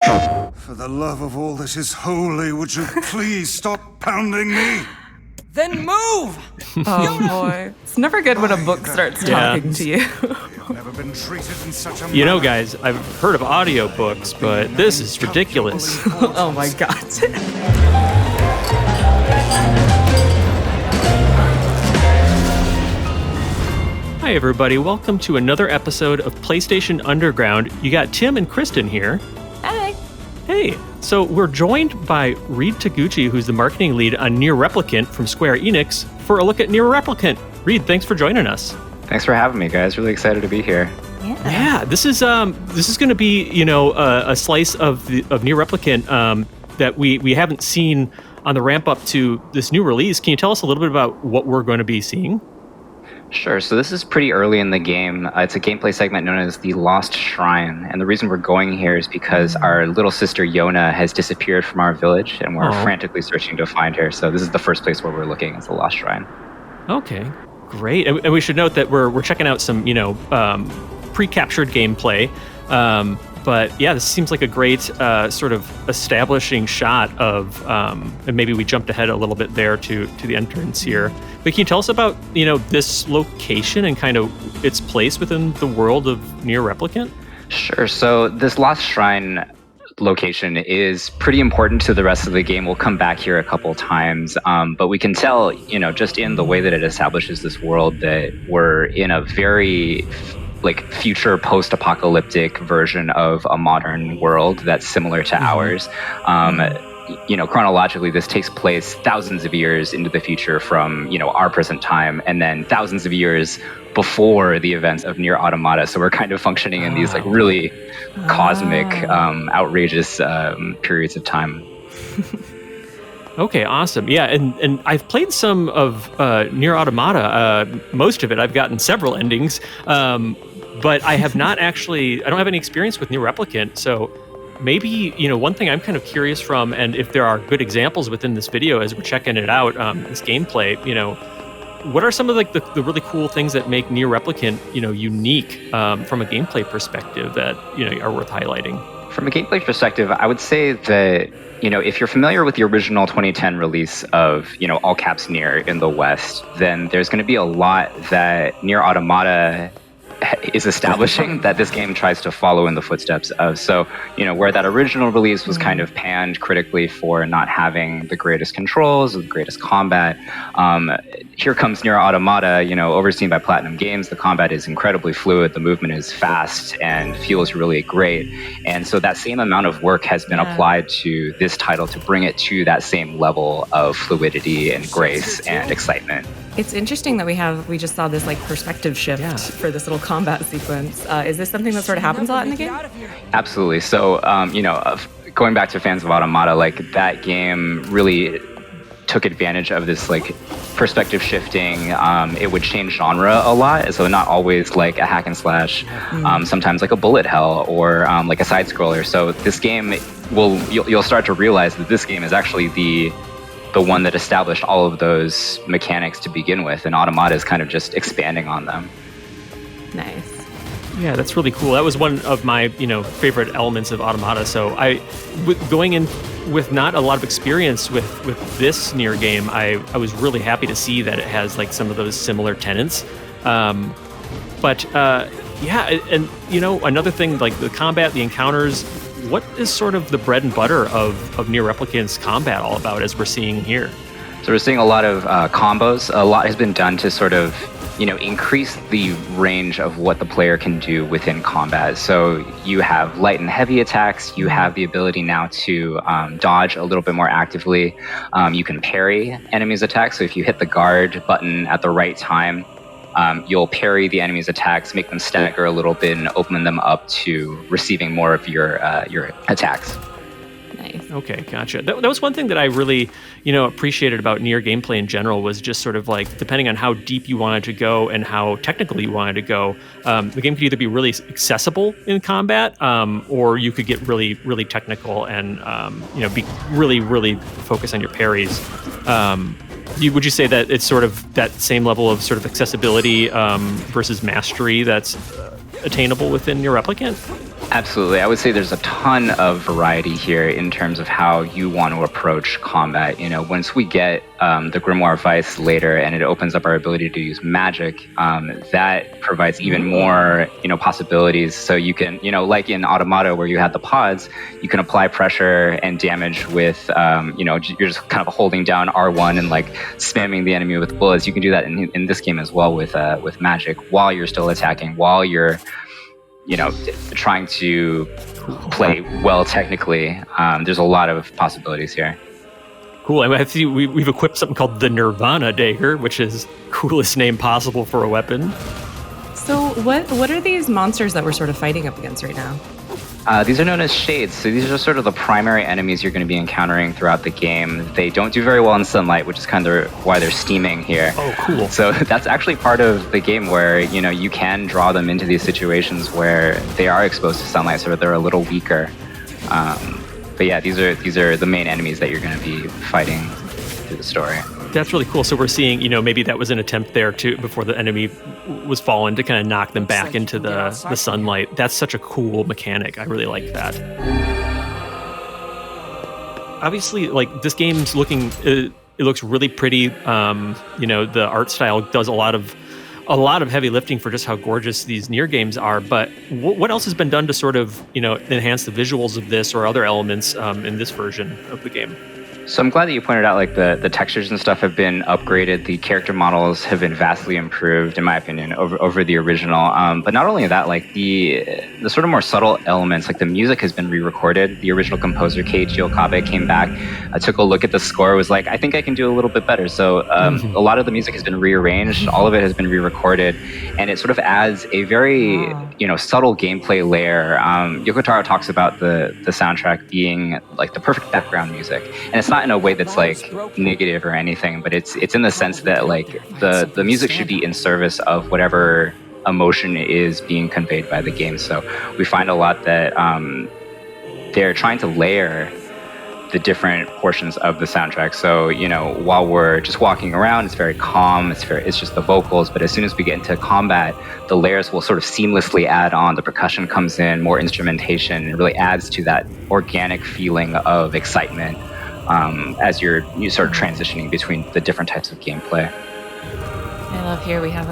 For the love of all that is holy, would you please stop pounding me? Then move! Oh boy. It's never good when a book starts talking to you. I've never been treated in such a You know, manner. guys, I've heard of audiobooks, but this is ridiculous. Oh my god. Hi, everybody. Welcome to another episode of PlayStation Underground. You got Tim and Kristen here. Hey. Hey, so we're joined by Reed Taguchi, who's the marketing lead on NieR Replicant from Square Enix, for a look at NieR Replicant. Reed, thanks for joining us. Thanks for having me, guys. Really excited to be here. Yeah, this is going to be, a slice of NieR Replicant that we haven't seen on the ramp up to this new release. Can you tell us a little bit about what we're going to be seeing? Sure. So this is pretty early in the game. It's a gameplay segment known as the Lost Shrine. And the reason we're going here is because our little sister Yona has disappeared from our village, and we're frantically searching to find her. So this is the first place where we're looking, is the Lost Shrine. Okay, great. And we should note that we're checking out some, pre-captured gameplay. But yeah, this seems like a great sort of establishing shot of, and maybe we jumped ahead a little bit there to the entrance here. But can you tell us about, this location and kind of its place within the world of NieR Replicant? Sure. So this Lost Shrine location is pretty important to the rest of the game. We'll come back here a couple times, but we can tell, just in the way that it establishes this world, that we're in a very future post-apocalyptic version of a modern world that's similar to ours. Chronologically, this takes place thousands of years into the future from, our present time, and then thousands of years before the events of NieR Automata. So we're kind of functioning in these really cosmic, outrageous periods of time. Okay, awesome. Yeah, and I've played some of NieR Automata. Most of it, I've gotten several endings, but I have not I don't have any experience with NieR Replicant. So maybe, one thing I'm kind of curious from, and if there are good examples within this video as we're checking it out, this gameplay, what are some of the really cool things that make NieR Replicant, unique from a gameplay perspective that, are worth highlighting? From a gameplay perspective, I would say that, if you're familiar with the original 2010 release of, all caps NieR in the West, then there's going to be a lot that NieR Automata is establishing that this game tries to follow in the footsteps of. So, where that original release was kind of panned critically for not having the greatest controls or the greatest combat, here comes NieR Automata, overseen by Platinum Games. The combat is incredibly fluid, the movement is fast and feels really great. And so that same amount of work has been applied to this title to bring it to that same level of fluidity and grace and excitement. It's interesting that we just saw this perspective shift for this little combat sequence. Is this something that sort of happens a lot in the game? Absolutely. So, going back to fans of Automata, that game really took advantage of this perspective shifting. It would change genre a lot, so not always a hack and slash, sometimes a bullet hell or a side scroller. So this game you'll start to realize that this game is actually the one that established all of those mechanics to begin with, and Automata is kind of just expanding on them. Nice. Yeah, that's really cool. That was one of my, favorite elements of Automata. So going in with not a lot of experience with this NieR game, I was really happy to see that it has some of those similar tenets. But another thing, the combat, the encounters, what is sort of the bread and butter of NieR Replicant's combat all about, as we're seeing here? So we're seeing a lot of combos. A lot has been done to sort of, increase the range of what the player can do within combat. So you have light and heavy attacks. You have the ability now to dodge a little bit more actively. You can parry enemies' attacks. So if you hit the guard button at the right time, you'll parry the enemy's attacks, make them stagger a little bit, and open them up to receiving more of your attacks. Nice. Okay, gotcha. That was one thing that I really, appreciated about NieR gameplay in general, was just sort of depending on how deep you wanted to go and how technical you wanted to go, the game could either be really accessible in combat, or you could get really, really technical and, be really, really focused on your parries. Would you say that it's sort of that same level of sort of accessibility versus mastery that's attainable within NieR Replicant? Absolutely. I would say there's a ton of variety here in terms of how you want to approach combat. You know, once we get the Grimoire Vice later and it opens up our ability to use magic, that provides even more, possibilities. So you can, like in Automata where you had the pods, you can apply pressure and damage with, you're just kind of holding down R1 and like spamming the enemy with bullets. You can do that in this game as well with magic while you're still attacking, while you're trying to play well technically. There's a lot of possibilities here. Cool. And I see we've equipped something called the Nirvana dagger, which is coolest name possible for a weapon. So what are these monsters that we're sort of fighting up against right now? These are known as shades. So these are sort of the primary enemies you're going to be encountering throughout the game. They don't do very well in sunlight, which is kind of why they're steaming here. Oh, cool. So that's actually part of the game where, you can draw them into these situations where they are exposed to sunlight, so they're a little weaker. But yeah, these are the main enemies that you're going to be fighting through the story. That's really cool. So we're seeing, maybe that was an attempt there to before the enemy was fallen to kind of knock them back into the sunlight. That's such a cool mechanic. I really like that. Obviously, like this game's looking, it looks really pretty. The art style does a lot of heavy lifting for just how gorgeous these NieR games are. But what else has been done to sort of, enhance the visuals of this or other elements in this version of the game? So I'm glad that you pointed out like the textures and stuff have been upgraded. The character models have been vastly improved, in my opinion, over the original. But not only that, like the sort of more subtle elements, like the music has been re-recorded. The original composer, Keiichi Okabe, came back, took a look at the score, was like, I think I can do a little bit better. So a lot of the music has been rearranged. All of it has been re-recorded. And it sort of adds a very, subtle gameplay layer. Yoko Taro talks about the soundtrack being like the perfect background music. And it's not in a way that's like negative or anything, but it's in the sense that like the music should be in service of whatever emotion is being conveyed by the game. So we find a lot that they're trying to layer the different portions of the soundtrack. So while we're just walking around, it's very calm, it's just the vocals, but as soon as we get into combat, the layers will sort of seamlessly add on. The percussion comes in, more instrumentation, and really adds to that organic feeling of excitement as you start transitioning between the different types of gameplay. I love here we have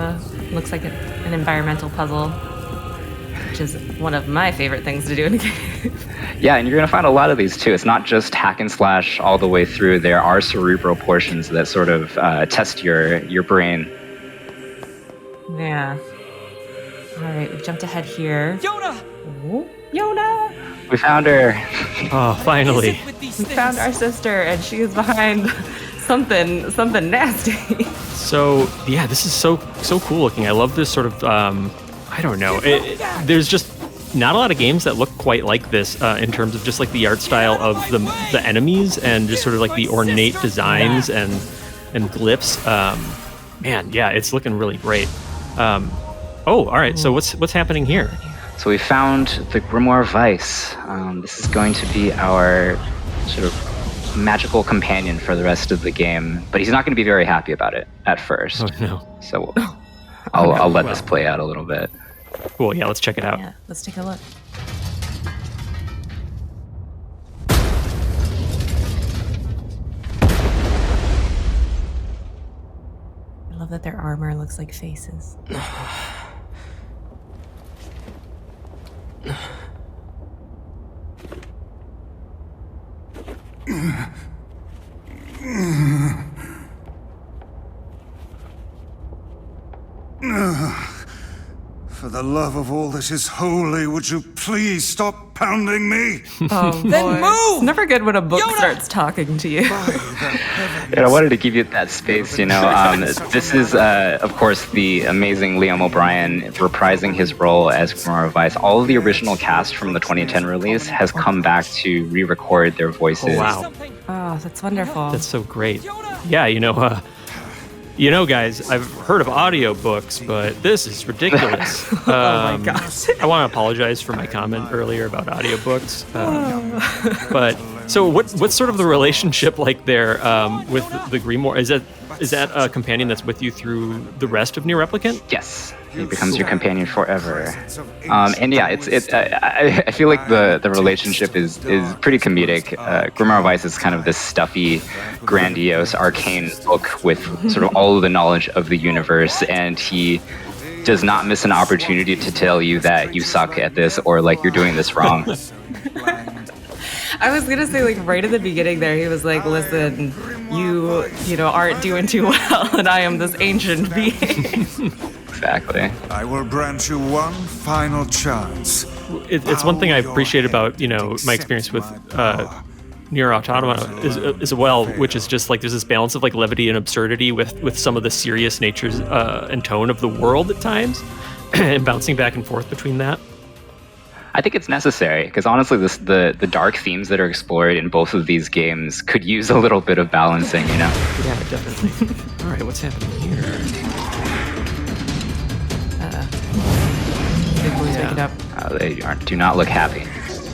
looks like an environmental puzzle, which is one of my favorite things to do in a game. Yeah, and you're going to find a lot of these too. It's not just hack and slash all the way through. There are cerebral portions that sort of test your brain. Yeah. All right, we've jumped ahead here. Yona! Oh, Yona! We found her. Oh, finally. We found our sister, and she is behind something nasty. So yeah, this is so cool looking. I love this sort of I don't know. There's just not a lot of games that look quite like this in terms of just like the art style of the enemies and just sort of like the ornate designs and glyphs. Man, yeah, it's looking really great. All right. So what's happening here? So we found the Grimoire Vice. This is going to be our sort of magical companion for the rest of the game, but he's not going to be very happy about it at first. Oh no. So I'll let this play out a little bit. Cool. Yeah, let's check it out. Yeah, let's take a look. I love that their armor looks like faces. For the love of all that is holy, would you please stop pounding me? Oh, Then boy. move! It's never good when a book Yona! starts talking to you. And I wanted to give you that space, This is, of course, the amazing Liam O'Brien reprising his role as Grimoire Vice. All of the original cast from the 2010 release has come back to re-record their voices. Oh, wow. Oh, that's wonderful. That's so great. Yeah, guys, I've heard of audiobooks, but this is ridiculous. Oh my gosh. I want to apologize for my comment earlier about audiobooks. But so what's sort of the relationship like there with the Grimoire? Is that a companion that's with you through the rest of NieR Replicant? Yes. He becomes your companion forever. And yeah, I feel like the relationship is pretty comedic. Grimoire Weiss is kind of this stuffy, grandiose, arcane book with sort of all of the knowledge of the universe, and he does not miss an opportunity to tell you that you suck at this or like you're doing this wrong. I was gonna say, like, right at the beginning there, he was like, listen, you know, aren't doing too well, and I am this ancient being. Exactly. I will grant you one final chance. It's one thing I appreciate about, you know, my experience with NieR Automata as well, which is just like there's this balance of like levity and absurdity with some of the serious natures and tone of the world at times, and bouncing back and forth between that. I think it's necessary because honestly, the dark themes that are explored in both of these games could use a little bit of balancing, you know? Yeah, definitely. All right, what's happening here? Big boys waking up. They do not look happy.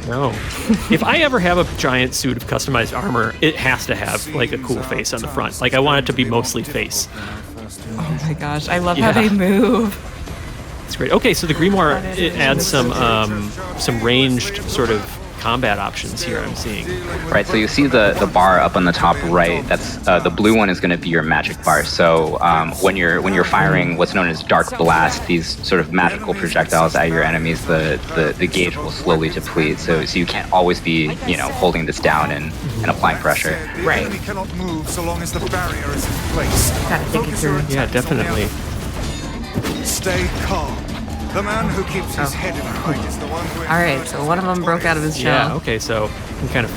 No. If I ever have a giant suit of customized armor, it has to have like a cool face on the front. Like I want it to be mostly face. Oh my gosh, I love how they move. It's great. Okay, so the Grimoire, it adds some ranged sort of combat options here I'm seeing. Right, so you see the bar up on the top right. That's the blue one is going to be your magic bar. So when you're firing what's known as dark blast, these sort of magical projectiles at your enemies, the gauge will slowly deplete. So you can't always be holding this down and applying pressure. Right. Enemy cannot move so long as the barrier is in place. Gotta think it through. Yeah, definitely. Stay calm. The man who keeps his head in the fight is the one who... All right, so one of them broke out of his shell. Yeah, okay, so you can kind of...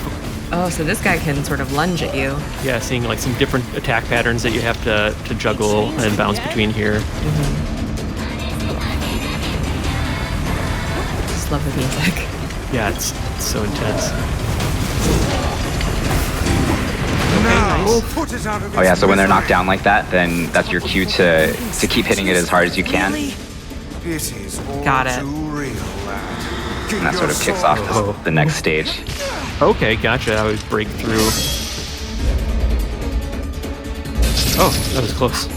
Oh, so this guy can sort of lunge at you. Yeah, seeing like some different attack patterns that you have to juggle and bounce between here. Just love the music. Yeah, it's so intense. Now, nice. put it out of Oh yeah, so when they're knocked down like that, then that's your cue to keep hitting it as hard as you can. It is all Got it. too real, lad. And that sort of kicks off the next stage. Okay, gotcha. I would break through. Oh, that was close.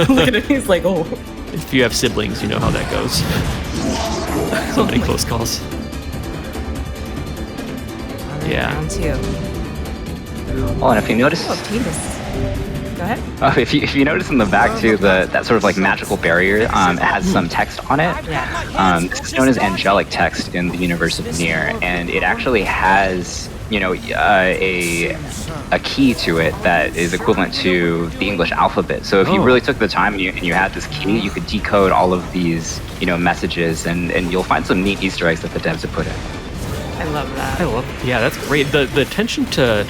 Look at him, he's like, oh. If you have siblings, you know how that goes. So many close calls. Yeah. Round two. Oh, and if you notice, Oh, Titus. Go ahead. if you notice in the back too, that sort of like magical barrier, it has some text on it. Yeah. This is known as Angelic Text in the universe of NieR, and it actually has a key to it that is equivalent to the English alphabet. So if you really took the time and you had this key, you could decode all of these messages, and you'll find some neat Easter eggs that the devs have put in. I love that. Yeah, that's great. The attention to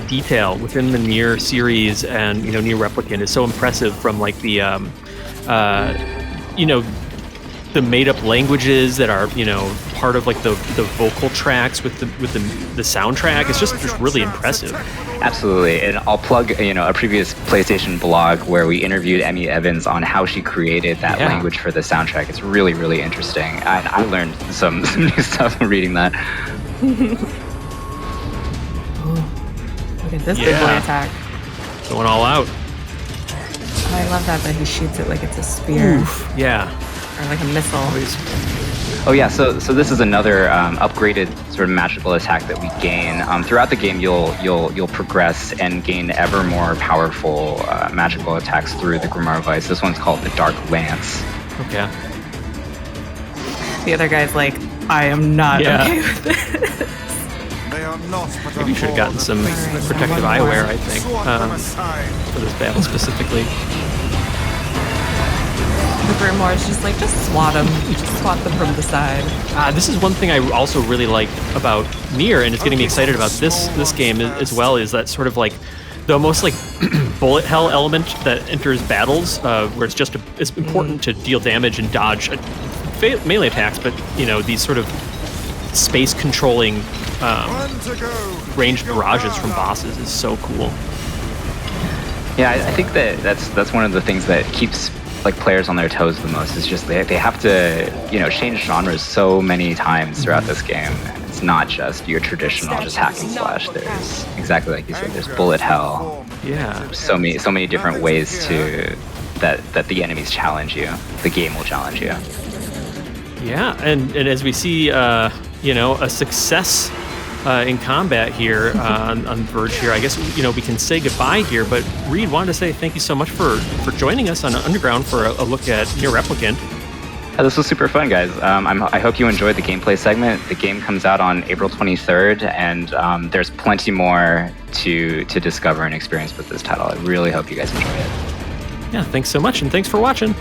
detail within the NieR series and NieR Replicant is so impressive. From like the the made up languages that are part of like the vocal tracks with the soundtrack. It's just really impressive. Absolutely, and I'll plug a previous PlayStation blog where we interviewed Emmy Evans on how she created that language for the soundtrack. It's really, really interesting. I learned some new stuff reading that. Look at this big boy attack. Going all out. Oh, I love that he shoots it like it's a spear. Oof. Yeah. Or like a missile. Oh yeah, so this is another upgraded sort of magical attack that we gain. Throughout the game, you'll progress and gain ever more powerful magical attacks through the Grimoire Weiss. This one's called the Dark Lance. Okay. The other guy's like, I am not okay with this. They are not but Maybe you should have gotten some protective eyewear, I think, for this battle specifically. The Grimoire's just like, just swat them. Just swat them from the side. This is one thing I also really like about NieR, and it's getting me excited about this game as well, is that sort of like the almost like bullet hell element that enters battles, where it's important to deal damage and dodge melee attacks, but these sort of space controlling ranged barrages from bosses is so cool. Yeah, I think that's one of the things that keeps like players on their toes the most. Is just they have to change genres so many times throughout this game. It's not just your traditional just hack and slash. There's exactly like you said. There's bullet hell. Yeah. So many different ways to that the enemies challenge you. The game will challenge you. Yeah, and as we see, a success in combat here on the verge here, I guess, we can say goodbye here. But Reed, wanted to say thank you so much for joining us on Underground for a look at NieR Replicant. This was super fun, guys. I hope you enjoyed the gameplay segment. The game comes out on April 23rd, and there's plenty more to discover and experience with this title. I really hope you guys enjoy it. Yeah, thanks so much, and thanks for watching.